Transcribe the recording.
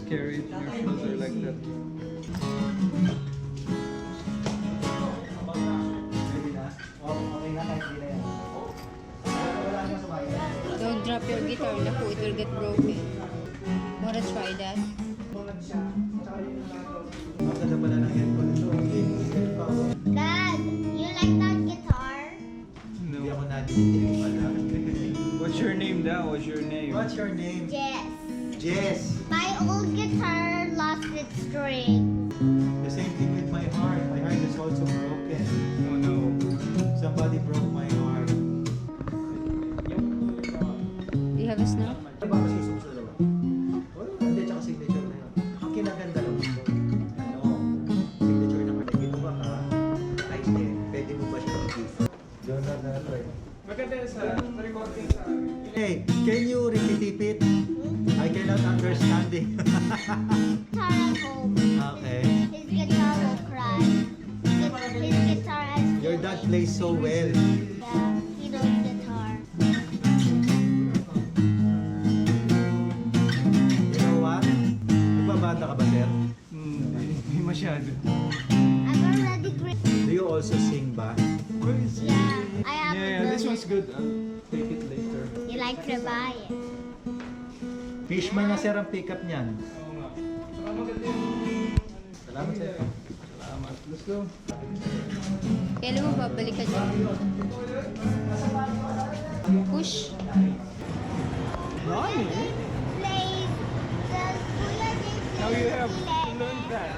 just carry it in your shoulder like that. Don't drop your guitar, naku, it will get broken. Wanna try that? Maganda pala ng headphone ito. Dad, you like that guitar? Hindi No. ako nadidinig pala. What's your name now? What's your name? What's your name? Yes. Jess. My old guitar lost its string. The same thing with my heart. My heart is also broken. Oh no. Somebody broke my heart. Do you have a snap? Ano ba masusok sa dalawa? Wala, hindi, tsaka signature na yun. Ang kinaganda lang ito. Ano, signature naman. Ito ba ka? Ayos eh. Pwede mo ba siya mag-gift? Doon na try. Maganda sa recording sa amin. Hey, can you repeat it? I cannot understand it. Guitar at home. Okay. His guitar will cry. His guitar has Your dad plays so well. Yeah, he knows guitar. You know what? Nagbabanda ka ba, sir? Hindi masyado. I'm already great. Do you also sing ba? Yeah, I have Yeah, a this one's million. good. I'll take it later. You like to buy it. Fishman na, sir, ang pick-up niyan. Oo nga. Saka maganda yung... Salamat, sir. Salamat. Let's go. Kailan mo babalikan yun? Push. Nani? Plays the Kuya James Now you plays have ukulele. learned that.